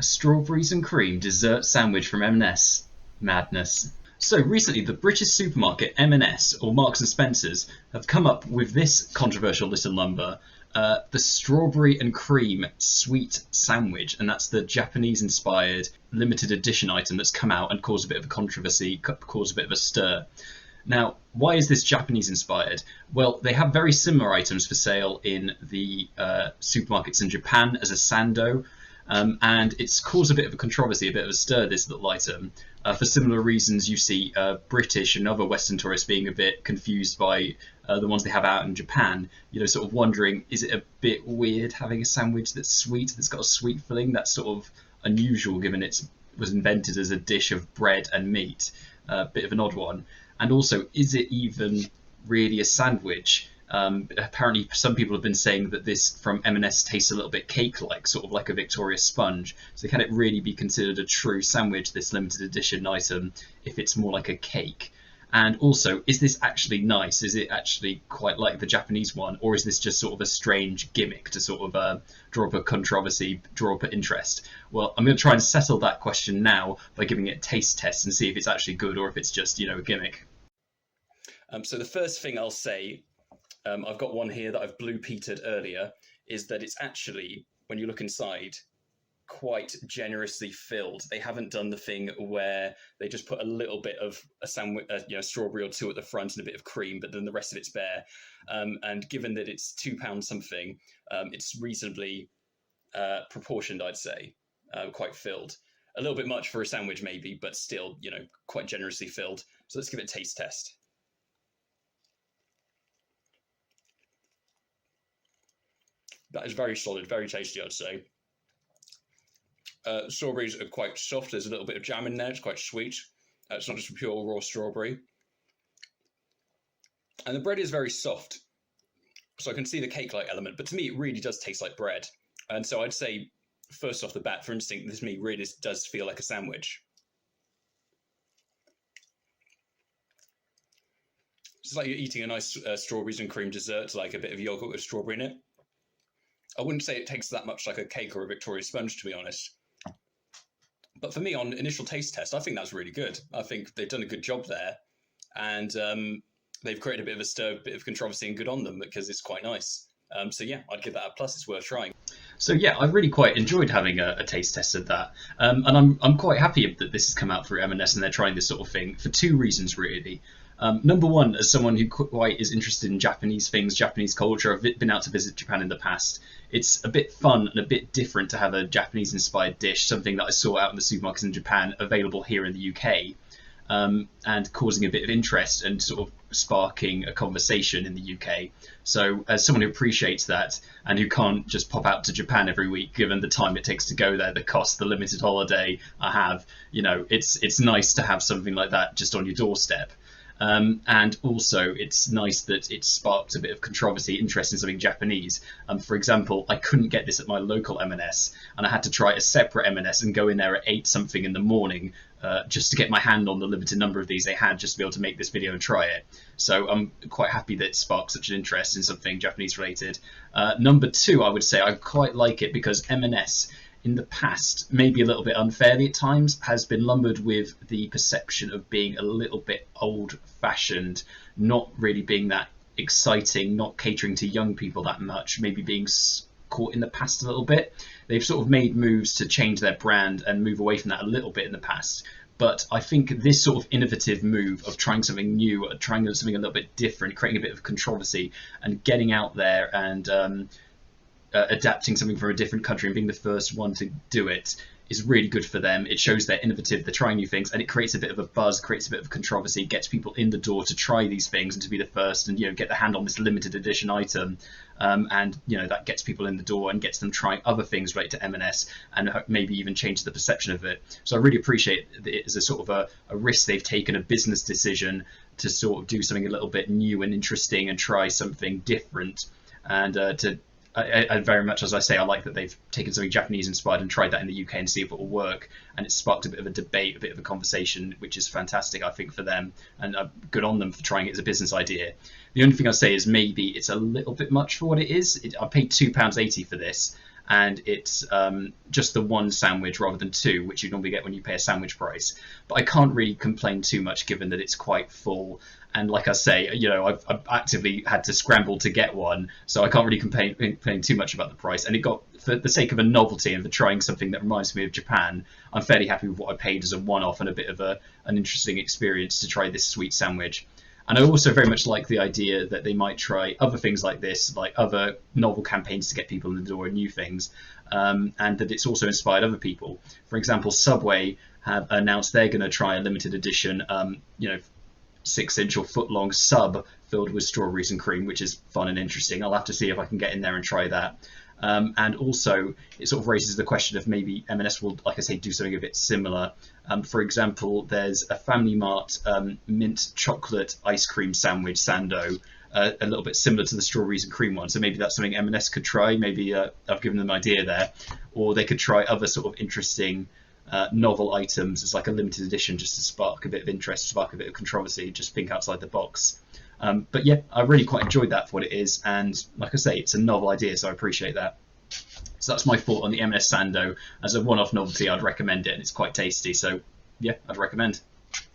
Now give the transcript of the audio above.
A strawberries and cream dessert sandwich from M&S. Madness. So recently, the British supermarket M&S, or Marks and Spencers, have come up with this controversial little number, the strawberry and cream sweet sandwich, and that's the Japanese-inspired limited edition item that's come out and caused a bit of a controversy, caused a bit of a stir. Now, why is this Japanese-inspired? Well, they have very similar items for sale in the supermarkets in Japan as a sando, and it's caused a bit of a controversy, a bit of a stir, this little item. For similar reasons, you see British and other Western tourists being a bit confused by the ones they have out in Japan, sort of wondering, is it a bit weird having a sandwich that's sweet, that's got a sweet filling? That's sort of unusual given it was invented as a dish of bread and meat, a bit of an odd one. And also, is it even really a sandwich? Apparently, some people have been saying that this from M&S tastes a little bit cake-like, sort of like a Victoria sponge. So can it really be considered a true sandwich, this limited edition item, if it's more like a cake? And also, is this actually nice? Is it actually quite like the Japanese one? Or is this just sort of a strange gimmick to sort of draw up a controversy, draw up an interest? Well, I'm going to try and settle that question now by giving it a taste test and see if it's actually good or if it's just, a gimmick. So the first thing I'll say, I've got one here that I've blue peated earlier, is that it's actually, when you look inside, quite generously filled. They haven't done the thing where they just put a little bit of a sandwich, strawberry or two at the front and a bit of cream, but then the rest of it's bare. And given that it's £2 something, it's reasonably proportioned, I'd say, quite filled. A little bit much for a sandwich maybe, but still, quite generously filled. So let's give it a taste test. That is very solid, very tasty, I'd say. Strawberries are quite soft. There's a little bit of jam in there. It's quite sweet. It's not just a pure raw strawberry. And the bread is very soft. So I can see the cake-like element, but to me, it really does taste like bread. And so I'd say, first off the bat, for instinct, this to me really does feel like a sandwich. It's like you're eating a nice strawberries and cream dessert, like a bit of yogurt with strawberry in it. I wouldn't say it tastes that much like a cake or a Victoria sponge, to be honest. But for me, on initial taste test, I think that's really good. I think they've done a good job there. And they've created a bit of a stir, a bit of controversy, and good on them because it's quite nice. So yeah, I'd give that a plus. It's worth trying. So yeah, I really quite enjoyed having a taste test of that. And I'm quite happy that this has come out through M&S and they're trying this sort of thing for two reasons, really. Number one, as someone who quite is interested in Japanese things, Japanese culture, I've been out to visit Japan in the past. It's a bit fun and a bit different to have a Japanese-inspired dish, something that I saw out in the supermarkets in Japan, available here in the UK, and causing a bit of interest and sort of sparking a conversation in the UK. So as someone who appreciates that and who can't just pop out to Japan every week, given the time it takes to go there, the cost, the limited holiday I have, it's nice to have something like that just on your doorstep. And also, it's nice that it sparked a bit of controversy, interest in something Japanese. For example, I couldn't get this at my local M&S, and I had to try a separate M&S and go in there at 8 something in the morning just to get my hand on the limited number of these they had, just to be able to make this video and try it. So I'm quite happy that it sparked such an interest in something Japanese related. Number two, I would say I quite like it because M&S, in the past, maybe a little bit unfairly at times, has been lumbered with the perception of being a little bit old-fashioned, not really being that exciting, not catering to young people that much, maybe being caught in the past a little bit. They've sort of made moves to change their brand and move away from that a little bit in the past. But I think this sort of innovative move of trying something new, trying something a little bit different, creating a bit of controversy and getting out there and adapting something from a different country and being the first one to do it is really good for them. It shows they're innovative, they're trying new things, and it creates a bit of a buzz, creates a bit of controversy, gets people in the door to try these things and to be the first and get the hand on this limited edition item, and that gets people in the door and gets them trying other things related to M&S and maybe even change the perception of it. So I really appreciate it as a sort of a risk they've taken, a business decision to sort of do something a little bit new and interesting and try something different, and I very much, as I say, I like that they've taken something Japanese inspired and tried that in the UK and see if it will work. And it sparked a bit of a debate, a bit of a conversation, which is fantastic, I think, for them. And good on them for trying it as a business idea. The only thing I'd say is maybe it's a little bit much for what it is. I paid £2.80 for this. and it's just the one sandwich rather than two, which you normally get when you pay a sandwich price. But I can't really complain too much given that it's quite full. And like I say, I've actively had to scramble to get one, so I can't really complain too much about the price. And it got, for the sake of a novelty and for trying something that reminds me of Japan, I'm fairly happy with what I paid as a one-off and a bit of an interesting experience to try this sweet sandwich. And I also very much like the idea that they might try other things like this, like other novel campaigns to get people in the door and new things, and that it's also inspired other people. For example, Subway have announced they're going to try a limited edition, 6-inch or foot-long sub filled with strawberries and cream, which is fun and interesting. I'll have to see if I can get in there and try that. And also, it sort of raises the question of maybe M&S will, like I say, do something a bit similar. For example, there's a Family Mart mint chocolate ice cream sandwich, Sando, a little bit similar to the strawberries and cream one. So maybe that's something M&S could try. Maybe I've given them an idea there. Or they could try other sort of interesting novel items as like a limited edition, just to spark a bit of interest, spark a bit of controversy, just think outside the box. But yeah, I really quite enjoyed that for what it is, and like I say, it's a novel idea, so I appreciate that. So that's my thought on the M&S Sando. As a one-off novelty, I'd recommend it, and it's quite tasty, so yeah, I'd recommend.